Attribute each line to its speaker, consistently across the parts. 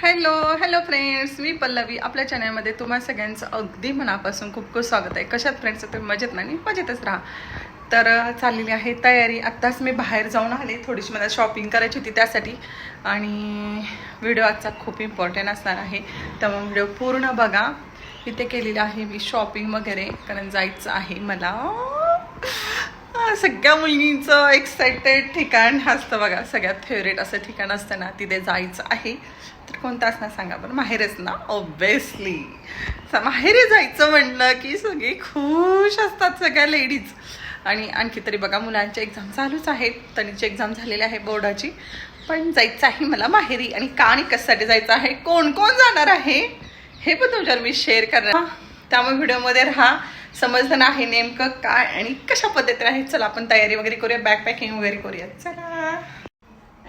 Speaker 1: Hello hello friends, मी पल्लवी. आपल्या चॅनलमध्ये तुम्हा सगळ्यांचं अगदी मनापासून खूप खूप स्वागत आहे. कशात फ्रेंड्स, तुम्ही मजेत नाही, मजेतच राहा. तर चाललेली आहे तयारी. आत्ताच मी बाहेर जाऊन आले, थोडीशी मला शॉपिंग करायची होती त्यासाठी. आणि व्हिडिओ आजचा खूप इम्पॉर्टंट असणार आहे, त्यामुळे व्हिडिओ पूर्ण बघा. इथे केलेली आहे मी शॉपिंग वगैरे, कारण जायचं आहे मला. सगळ्या मुलींचं एक्साइटेड ठिकाण असतं बघा, सगळ्यात फेवरेट असं ठिकाण असतं ना, तिथे जायचं आहे. तर कोणतं असणार सांगा बरं? माहेरच ना, ऑब्विसली. माहेरी जायचं म्हणलं की सगळे खुश असतात, सगळ्या लेडीज. आणि आणखी तरी बघा, मुलांचे एक्झाम चालूच आहेत. तनीची एक्झाम झालेली आहे बोर्डाची. पण जायचं आहे मला माहेरी. आणि का आणि कशासाठी जायचं आहे, कोण कोण जाणार आहे, हे पण तुमच्यावर मी शेअर करणार. त्यामुळे व्हिडिओमध्ये राहा, समजलं नाही नेमकं काय आणि कशा पद्धतीने आहे. चला आपण तयारी वगैरे करूया, बॅग पॅकिंग वगैरे करूया. चला.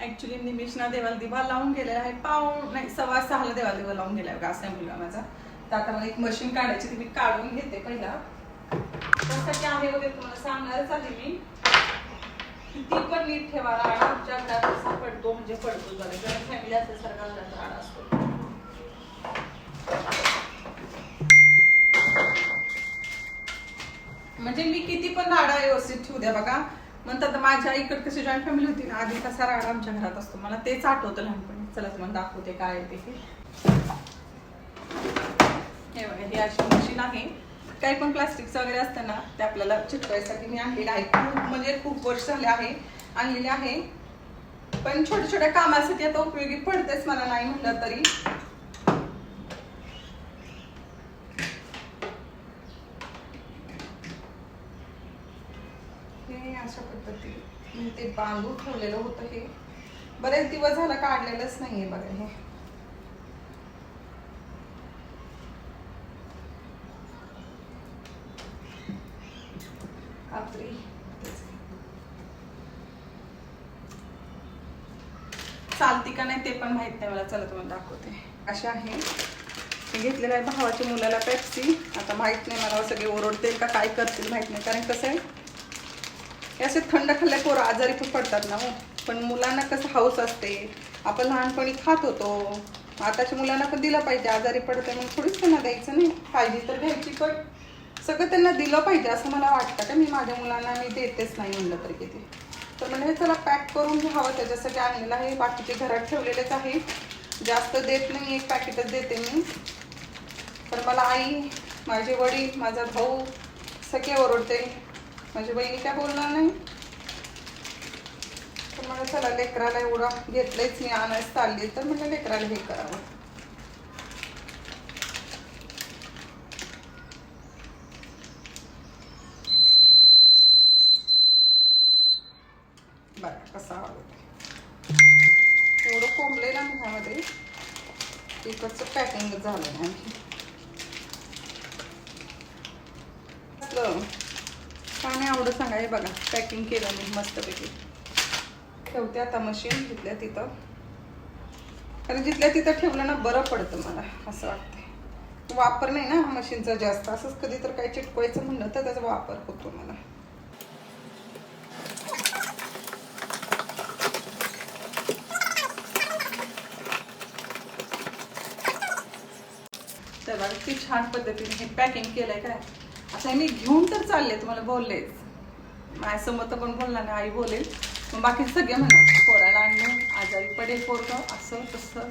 Speaker 1: ऍक्च्युली निमिष ना देवाला दिवा लावून गेलेला आहे, 5:15 देवाला दिवा लावून गेला बघा. असा मुलगा माझा. तर आता मला एक मशीन काढायची, ती मी काढून घेते पहिला. त्यासाठी आहे वगैरे तुम्हाला सांगणारच आहे मी. किती पण नीट ठेवा, राडा आमच्या घरात असा पडतो म्हणजे पडतो. जरा फॅमिली असल्यासारखा घरात राडा असतो. म्हणजे मी किती पण राडा व्यवस्थित ठेवू द्या बघा. म्हणतात माझ्या इकडे कशी जॉईंट फॅमिली होती ना, आधी कसा राडा आमच्या घरात असतो, मला तेच आठवतं लहानपणी. चला तुम्हाला दाखवते काय आहे ते. हे बघा, ही अशी मशीन आहे. काही पण प्लास्टिकचं वगैरे असतं ना, ते आपल्याला चिटकवायसाठी मी आणलेलं आहे. खूप म्हणजे खूप वर्ष झाले आहे आणलेले आहे. पण छोट्या छोट्या कामासाठी आता उपयोगी पडतेच मला, नाही म्हटलं तरी. अशा पद्धतीने ते बांधून ठेवलेलं होतं. हे बरेच दिवस झाला काढलेलंच नाहीये बघा. हे कात्री चालती का नाही ते पण माहित नाही मला. चला तुम्हाला दाखवते. अशा आहे. मी घेतलेलं आहे भावाच्या मुलाला पेप्सी. आता माहित नाही मला, सगळे ओरडतील का काय करतील माहित नाही. कारण कसं आहे, हे असे थंड खाल्ले पोरं आजारी पण पडतात ना. पण मुलांना कसं हाऊस असते, आपण लहानपणी खात होतो. आताच्या मुलांना पण दिलं पाहिजे, आजारी पडते म्हणून थोडीच त्यांना द्यायचं नाही. पाहिजे तर घ्यायची, पण सगळं त्यांना दिलं पाहिजे असं मला वाटतं. का मी माझ्या मुलांना मी देतेच नाही म्हणलं तरी किती. तर म्हणजे चला पॅक करून घ्यावं, त्याच्यासाठी आणलेलं आहे. बाकीचे घरात ठेवलेलेच आहे, जास्त देत नाही, एक पॅकेटच देते मी. तर मला आई, माझे वडील, माझा भाऊ सगळे ओरडते. माझी बहिणी काय बोलणार नाही. तर मला चला लेकराला एवढं घेतलंच मी, आणायच चालली तर म्हणजे लेकराला हे करावं. बघा कसा आवडतो. एवढं कोंबले ना ह्यामध्ये, इकडचं पॅकिंग झालं नाही. का नाही आवडत सांगा. हे बघा पॅकिंग केलं मी मस्तपैकी. ठेवते आता मशीन जिथल्या तिथं, कारण जिथल्या तिथं ठेवलं ना बरं पडतं मला असं वाटतंय. वापर नाही ना मशीनचा जास्त, असंच कधी तर काही चिटकवायचं म्हणलं तर त्याचा वापर होतो मला. तर बघा किती छान पद्धतीने हे पॅकिंग केलंय. काय आता मी घेऊन तर चालले, तुम्हाला बोललेच. माझ्यासमोर तर पण बोलणार नाही, आई बोलेल. मग बाकी सगळे म्हणणार पोराला आणलं, आजारी पडेल पोरगं, असं तसं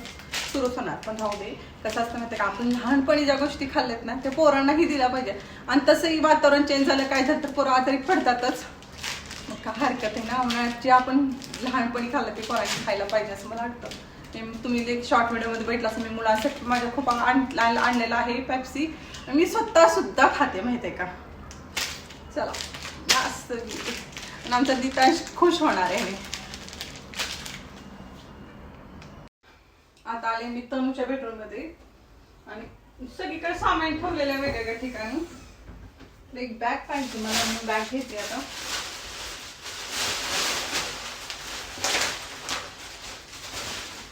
Speaker 1: सुरूच होणार. पण राहू दे. कसं असतं माहिती का, आपण लहानपणी ज्या गोष्टी खाल्ल्यात ना त्या पोरांनाही दिल्या पाहिजे. आणि तसंही वातावरण चेंज झालं, काय झालं तर पोरं आजारी पडतातच. मग काय हरकत आहे ना, उन्हाळ्यात जे आपण लहानपणी खाल्लं ते पोरांनी खायला पाहिजे असं मला वाटतं. तुम्ही एक शॉर्ट व्हिडिओमध्ये भेटला असं, मी मुलांसाठी माझ्या खूप आणलेला आहे पेप्सी. मी स्वतः सुद्धा खाते माहिती आहे का. चला मस्त. आमचा दिताश खुश होणार आहे. आता आले मी तनूच्या बेडरूम मध्ये, आणि सगळीकडे सामान ठेवलेलं आहे वेगवेगळ्या ठिकाणी. एक बॅग पाहिजे मला, मी बॅग घेते आता.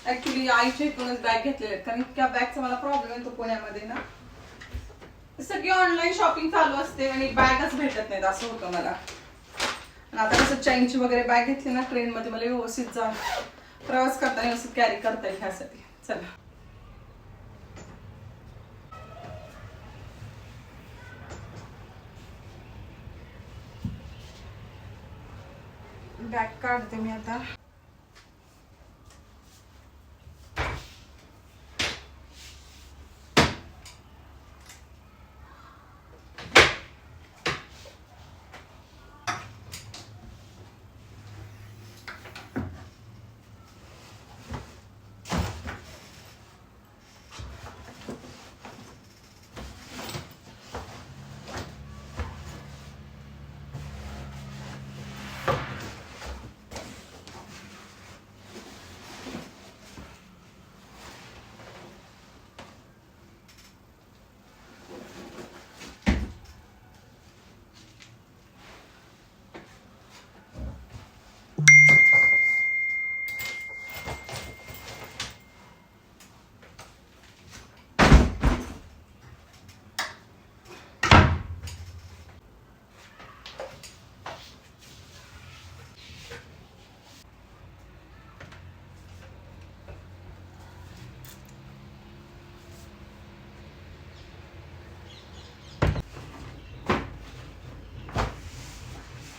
Speaker 1: ऍक्च्युली आईच्या इथूनच बॅग घेतलेल्या आहेत, कारण इतक्या बॅगचा मला प्रॉब्लेम येतो पुण्यामध्ये ना. सगळी ऑनलाईन शॉपिंग चालू असते आणि बॅगच भेटत नाहीत, असं होतं मला. आणि आता कसं चेनची वगैरे बॅग घेतली ना ट्रेनमध्ये, मला व्यवस्थित प्रवास करताना व्यवस्थित कॅरी करता येईल ह्यासाठी. चला बॅग काढते मी आता.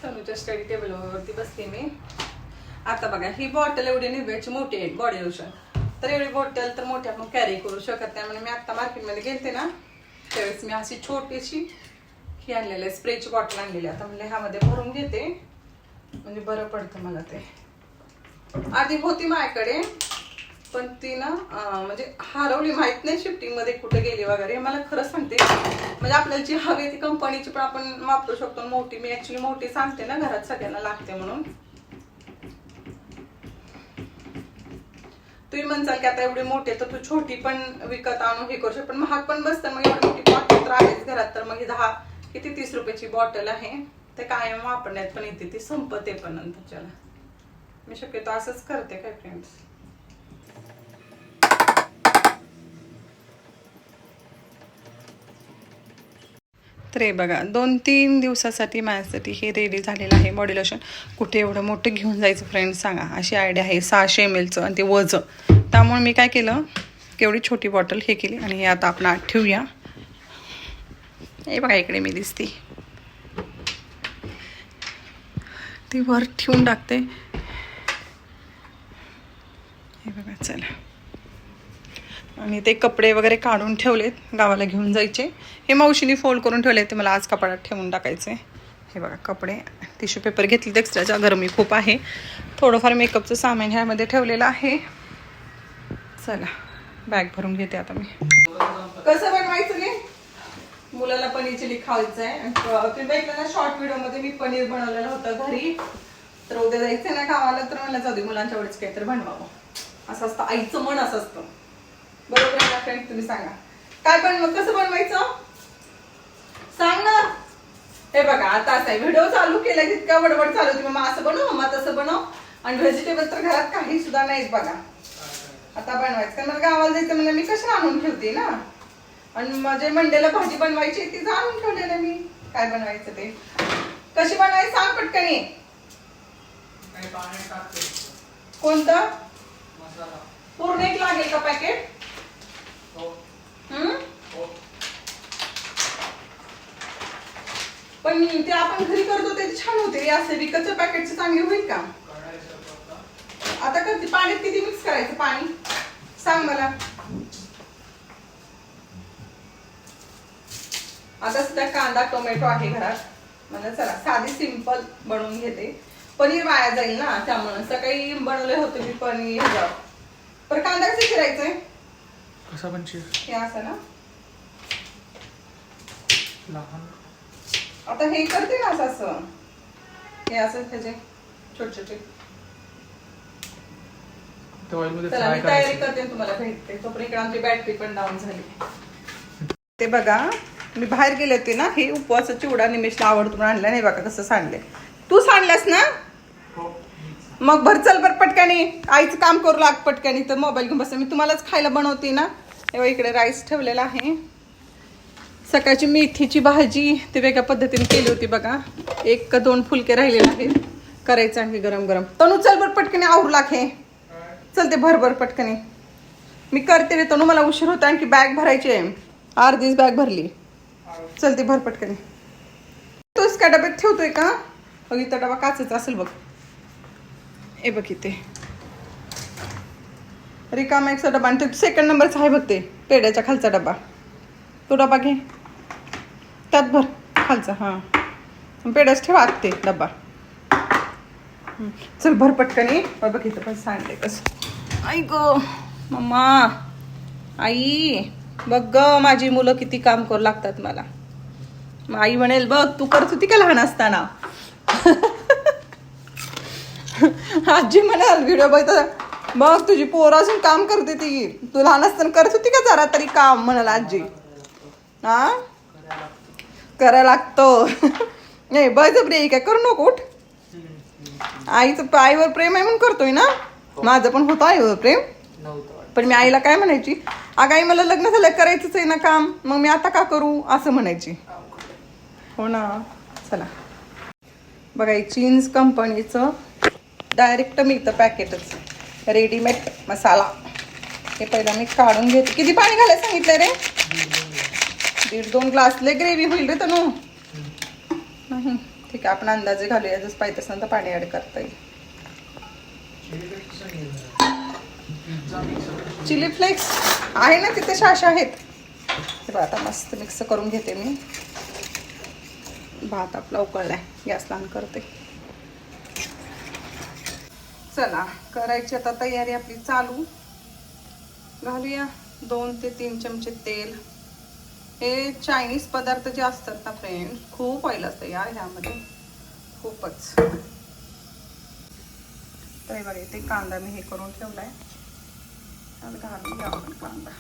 Speaker 1: तनुच्या स्टडी टेबलवरती बसते मी. आता बघा ही बॉटल एवढी निव्याची मोठी आहे बॉडी लोशन, तर एवढी बॉटल तर मोठी आपण कॅरी करू शकत नाही. म्हणून मी आता मार्केटमध्ये गेलते ना त्यावेळेस मी अशी छोटीशी ही आणलेली आहे, स्प्रेची बॉटल आणलेली. आता म्हणले ह्यामध्ये भरून घेते म्हणजे बरं पडतं मला. ते आधी होती माझ्याकडे पण ती ना म्हणजे हरवली, माहित नाही शिफ्टिंग मध्ये कुठे गेली वगैरे. मला खरं सांगते म्हणजे आपल्याला जी हवी ती कंपनीची पण आपण वापरू शकतो. मोठी मी ऍक्च्युली मोठी सांगते ना, घरात सगळ्यांना लागते म्हणून. तुम्ही म्हणसाल की आता एवढी मोठी तर तू छोटी पण विकत आणून हे करू शकतो, पण महाग पण बसतं. मग एवढी मोठी बॉटल तर आहेच घरात, तर मग 30 रुपयाची बॉटल आहे. ते कायम वापरण्यात पण येते, ती संपते पण नंतरच्याला. मी शक्यतो असंच करते काय फ्रेंड्स. तर हे बघा 2-3 दिवसासाठी माझ्यासाठी हे रेडी झालेलं आहे बॉडी लोशन. कुठे एवढं मोठं घेऊन जायचं फ्रेंड्स सांगा, अशी आयडिया आहे. 600 ml आणि ते वजं. त्यामुळे मी काय केलं, केवढी छोटी बॉटल हे केली आणि हे आता आपण आत ठेवूया. हे बघा इकडे मी दिसते, ती वर ठेवून टाकते. हे बघा चला. आणि ते कपडे वगैरे काढून ठेवलेत, गावाला घेऊन जायचे. हे मावशीने फोल्ड करून ठेवले, ते मला आज कपाटात ठेवून टाकायचे. हे बघा कपडे, टिश्यू पेपर घेतले एक्स्ट्राच्या, गरमी खूप आहे. थोडंफार मेकअपचं सामान ह्यामध्ये ठेवलेलं आहे. चला बॅग भरून घेते आता मी. कसं बनवायचं नाही, मुलाला पनीर चिली खायचं आहे. तुम्ही बघितलं ना शॉर्ट व्हिडिओमध्ये मी पनीर बनवलेलं होतं घरी. तर उद्या जायचं ना गावाला, तर मला जाऊ दे मुलांच्या वेळेस काहीतरी बनवावं असं असतं, आईचं मन असं असतं. बरोबर आहे ना फ्रेंड, तुम्ही सांगा काय कसं बनवायचं सांग ना. हे बघा आता असं आहे, व्हिडिओ चालू केला तितका बडबड चालू होती, मम्मा असं बनव, मम्मा तसं बनव. आणि व्हेजिटेबल तर घरात काही सुद्धा नाहीत बघा. आता बनवायचं कारण मला गावाला जायचं म्हणजे मी कशाला आणून ठेवते ना. आणि माझे मंडेला भाजी बनवायची ती आणून ठेवलेलं मी. काय बनवायचं ते कशी बनवायचं सांग पटकनी. कोणतं पूर्ण एक लागेल का पॅकेट? पण ते आपण घरी करतो ते छान होते, असे विकतच्या पॅकेटचे चांगले होईल का? आता करते. पाण्यात किती मिक्स करायचं पाणी सांग मला. आता सुद्धा कांदा टोमॅटो आहे घरात, म्हणजे चला साधी सिंपल बनवून घेते. पनीर वाया जाईल ना, त्यामुळे सकाळी बनवले होते मी पनीर. पर कांदा कसं चिरायचंय?
Speaker 2: कसा पण चिर.
Speaker 1: हे असं ना,
Speaker 2: लहान.
Speaker 1: आता हे करते ना असं असं, हे असं त्याचे छोटे छोटे. चला मी तयारी करते, तुम्हाला भेटते तोपर्यंत. इकडे आमची बॅटरी पण डाऊन झाली. ते बघा मी बाहेर गेले होते ना, हे उपवास चिवडा निमेशला आवडतो म्हणून आणला. नाही बघा कसं सांडले. तू सांडलास ना, मग भर चल बर पटकानी, आईचं काम करू लाग पटकानी. तर मोबाईल घेऊन बसते मी, तुम्हालाच खायला बनवते ना. तेव्हा इकडे राईस ठेवलेला आहे. सकाळची मेथीची भाजी ते वेगळ्या पद्धतीने केली होती बघा. 1 का 2 फुलके राहिलेले आहेत करायचं आणखी गरम गरम. तनू चल बर पटकनी आवरू लाग. हे चल ते भर पटकनी मी करते रे तनू, मला उशीर होता. आणखी बॅग भरायची आहे, अर्धीच बॅग भरली. चल ते भर पटकनी. तोच का डब्यात ठेवतोय का? बघ इथं डबा काचेचा असेल बघ. हे बघ इथे रिकामा एकचा डबा आणि ते सेकंड नंबरचा आहे बघ ते पेड्याच्या खालचा डबा. तो डबा घे त्यात भर खालचा. हां पेड्याच ठेवा आत ते डबा. चल भर पटकनी. बघ इथं पण सांडले कसं. आई ग मम्मा आई बघ ग माझी मुलं किती काम करू लागतात मला. आई म्हणेल बघ तू करत होती का लहान असताना. आजी म्हणाल व्हिडिओ बघ तुझी पोरं असून काम करते ती. तू लहान असताना करत होती का जरा तरी काम म्हणाल आजी. हा करायला लागतो. नाही बळजबरी काय करू नको उठ. आईचं आईवर प्रेम आहे म्हणून करतोय ना. माझं पण होतं आईवर प्रेम. पण मी आईला काय म्हणायची अगं आई मला लग्न झालं करायचंच आहे ना काम मग मी आता का करू असं म्हणायची. हो ना. चला बघा चीन्स कंपनीचं डायरेक्ट मिळतं पॅकेटच रेडीमेड मसाला. हे पहिला मी काढून घेते. किती पाणी घालायला सांगितलं रे. 1.5-2 ग्लास लय ग्रेव्ही होईल रे तनू. नाही ठीक आहे आपण अंदाजे घालूया जसं पाहिजे तसं पाणी ऍड करता येईल. चिली फ्लेक्स आहे ना तिथे शाशा आहेत. हे बघा आता मस्त मिक्स करून घेते मी. भात आपला उकळलाय गॅस लहान करते. चला करायची आता तयारी आपली चालू. घालूया 2 ते 3 चमचे तेल. हे चायनीज पदार्थ जे असतात ना फ्रेंड खूप ऑइल असतं यार ह्यामध्ये खूपच. तर बघा इथे कांदा मी हे करून ठेवलाय. आता घालून घ्या आपण कांदा.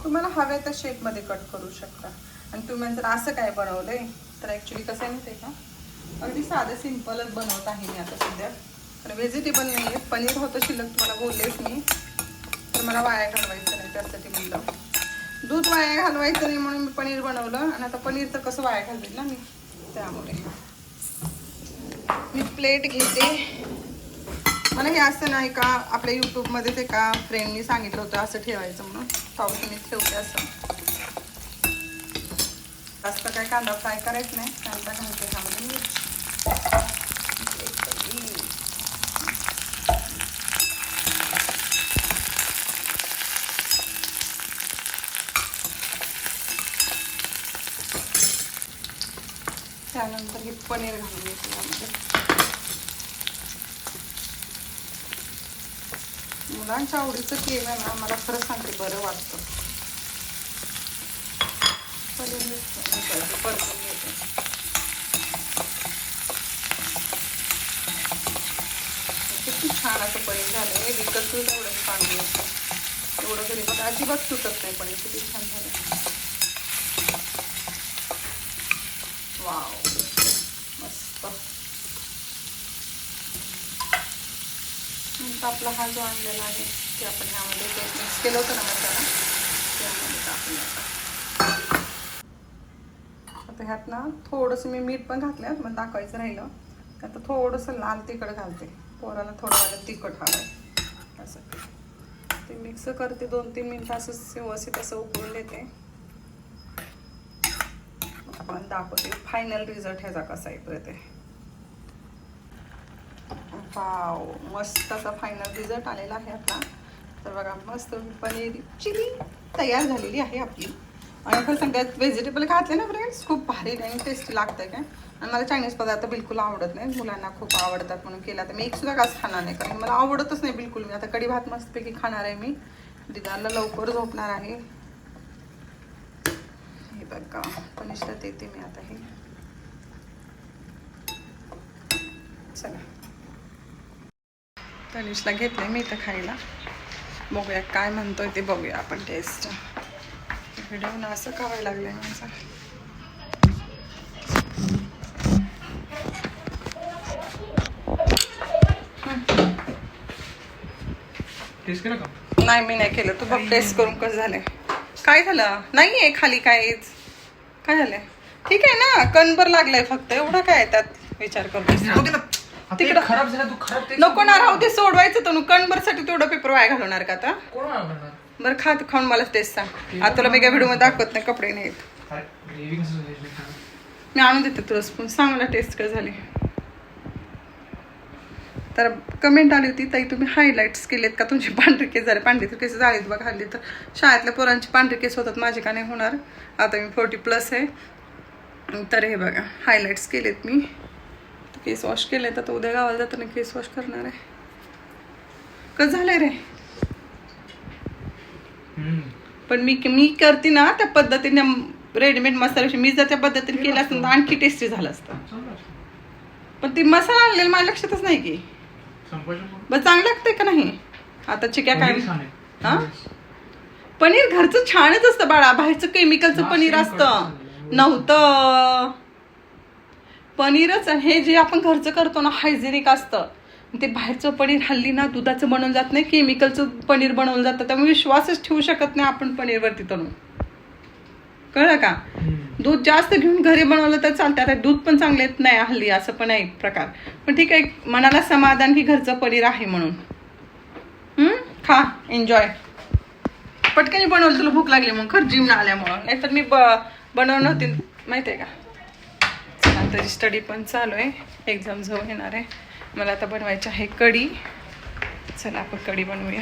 Speaker 1: तुम्हाला हव्या त्या शेपमध्ये कट करू शकता. आणि तुम्ही जर असं काय बनवलंय तर ॲक्च्युली कसं आहे माहिती आहे का अगदी साधं सिम्पलच बनवत आहे मी आता सध्या. कारण व्हेजिटेबल नाही आहे. पनीर होतं शिल्लक तुम्हाला बोललेच मी. तर मला वाया घालवायचं नाही त्यासाठी म्हणलं. दूध वाया घालवायचं नाही म्हणून मी पनीर बनवलं. आणि आता पनीर तर कसं वाया घालवेल ना मी. त्यामुळे मी प्लेट घेते. मला हे असं नाही का आपल्या यूट्यूबमध्येच एका फ्रेंडनी सांगितलं होतं असं ठेवायचं म्हणून पावसाने मी ठेवते असं. जास्त काय कांदा फ्राय करायचं नाही. कांदा घालते ह्यामध्ये मिरची. त्यानंतर हे पनीर घालून घेते यामध्ये. मुलांच्या आवडीचं केलं ना मला खरं सांगते बरं वाटतं. परतून घेते. किती छान असं पनीर झालंय. विकत एवढं चांगलं असतं. एवढं घरी बघा अजिबात सुटत नाही पनीर. किती छान झालं. वाव मस्त. आपला हा जो आणलेला आहे ते आपण ह्यामध्ये मिक्स केलं होतं ना मसाला त्यामध्ये टाकूया. आता ह्यात ना थोडंसं मी मीठ पण घातलं मग दाखवायचं राहिलं. आता थोडंसं लाल तिखट घालते. पोराला थोडं वाटत तिखट हवं असं. ते मिक्स करते 2-3 मिनिटं असं व्यवस्थित असं उकळून देते. आपण दाखवते फायनल रिझल्ट ह्याचा कसा आहे परत. वाव मस्त असा फायनल रिझल्ट आलेला आहे आपला. तर बघा मस्त पनीर चिली तयार झालेली आहे आपली. आणि खरं सांगतात व्हेजिटेबल घातले ना फ्रेंड्स खूप भारी आणि टेस्टी लागतं काय. आणि मला चायनीज पदार्थ बिलकुल आवडत नाही. मुलांना खूप आवडतात म्हणून केला. तर मी एक सुद्धा घास खाणार नाही कारण मला आवडतच नाही बिलकुल. मी आता कढी भात मस्तपैकी खाणार आहे मी. दिदाला लवकर झोपणार आहे. हे बघा पनीरला देते मी आता. हे चला तनिषला घेतलंय मी इथं खायला. बघूया काय म्हणतोय ते बघूया आपण टेस्ट. व्हिडिओ ना असं खावायला लागलंय माझा.
Speaker 2: टेस्ट केलं का?
Speaker 1: नाही मी नाही केलं. तू बघ टेस्ट करून कसं झालंय. काय झालं नाही आहे खाली काहीच. काय झालंय ठीक आहे ना. कणभर लागलाय फक्त एवढं काय त्यात विचार करतो. तिकडं
Speaker 2: खराब झाला. तू खराब
Speaker 1: नको ना राहू ते सोडवायचं. तर कणभर साठी तेवढं पेपर वाया घालवणार का आता.
Speaker 2: कोण आणणार?
Speaker 1: बरं खाऊन मला टेस्ट सांग. आता तुला मी काय व्हिडिओ मध्ये दाखवत नाही कपडे नाहीत.
Speaker 2: ग्रेव्ही कसं
Speaker 1: मी आणून देते तुला स्पून. सांग मला टेस्ट काय झाली. तर कमेंट आली होती, ताई तुम्ही हायलाईट्स केलेत का तुमचे पांढरे केस झाले? पांढरे तर केस झालेत बघा हल्ली, तर शाळेतल्या पोरांची पांढरे केस होतात, माझे का नाही होणार. आता मी 40+ आहे. तर हे बघा हायलाईट्स केलेत मी. केस वॉश केले तर उद्या गावाला जाताना केस वॉश करणार आहे. कसं झालंय रे? पण मी करते ना त्या पद्धतीने, रेडीमेड मसाल्याशी मी जर त्या पद्धतीने केलं असतं तर आणखी टेस्टी झालं असतं. पण ती मसाला आणलेला माझ्या लक्षातच नाही की बस चांगलं लागतंय का नाही. आता चिक्या काय हा, पनीर घरचं छानच असतं बाळा, बाहेरचं केमिकलचं पनीर असतं नव्हतं. पनीरच हे जे आपण घरचं करतो ना हायजेनिक असतं. ते बाहेरचं पनीर हल्ली ना दुधाचं बनवलं जात नाही, केमिकलचं पनीर बनवलं जातं. त्यामुळे विश्वासच ठेवू शकत नाही आपण पनीरवरती तळून. कळलं का? दूध जास्त घेऊन घरी बनवलं तर चालतं. आता दूध पण चांगले येत नाही हल्ली, असं पण आहे प्रकार. पण ठीक आहे, मनाला समाधान की घरचं पनीर आहे म्हणून. खा, एन्जॉय. पटकन बनवलं, तुला भूक लागली मग खरं जिमला आल्यामुळं, नाहीतर मी बनवून होती माहिती आहे का. चला तरी स्टडी पण चालू आहे, एक्झाम जवळ येणार आहे. मला आता बनवायची आहे कढी. चला आपण कढी बनवूया.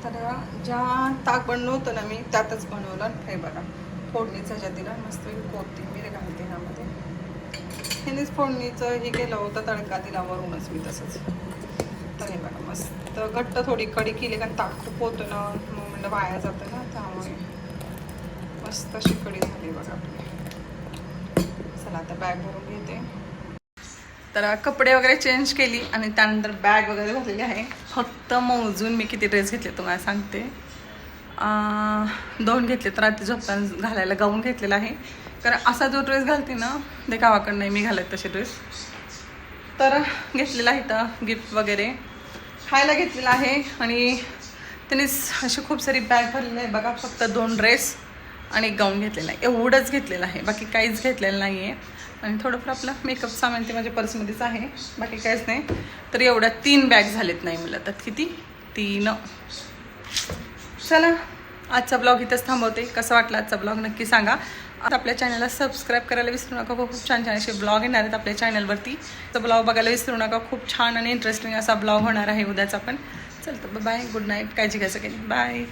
Speaker 1: तर ज्या ताक बनवलं होतं ना मी त्यातच बनवलं. हे बघा फोडणीचं ज्या दिला मस्त कोथिंबीर घालते ह्यामध्ये. ह्यानेच फोडणीचं हे केलं होतं, तडका दिला वरूनच मी तसंच. तर हे बघा मस्त घट्ट थोडी कढी केली, कारण ताक खूप होतं ना, मग म्हणलं वाया जातं ना, त्यामुळे मस्त अशी कढी झाली बघा आपली. चला आता बॅग भरून घेते. तर कपडे वगैरे चेंज केली आणि त्यानंतर बॅग वगैरे भरलेली आहे. फक्त मोजून मी किती ड्रेस घेतले तुम्हाला सांगते. 2 घेतले, तर रात्री झोपताना घालायला गाऊन घेतलेला आहे. कारण असा जो ड्रेस घालते ना ते गावाकडं नाही मी घालत तसे ड्रेस. तर घेतलेला आहे इथं गिफ्ट वगैरे खायला घेतलेला आहे. आणि त्यांनीच अशी खूप सारी बॅग भरलेली आहे बघा. फक्त 2 ड्रेस आणि एक गाऊन घेतलेला आहे, एवढंच घेतलेलं आहे, बाकी काहीच घेतलेलं नाही आहे. आणि थोडंफार आपलं मेकअप सामान ते माझ्या पर्समध्येच आहे, बाकी काहीच नाही. तर एवढ्या 3 बॅग झालेत नाही मला, तर किती 3. चला आजचा ब्लॉग इथंच थांबवते. कसं वाटलं आजचा ब्लॉग नक्की सांगा. आता आपल्या चॅनलला सबस्क्राईब करायला विसरू नका. खूप छान छान असे ब्लॉग येणार आहेत आपल्या चॅनलवरती. तर ब्लॉग बघायला विसरू नका. खूप छान आणि इंटरेस्टिंग असा ब्लॉग होणार आहे उद्याचा पण. चल तर बाय, गुड नाईट, काळजी घ्या सगळ्यांनी, बाय.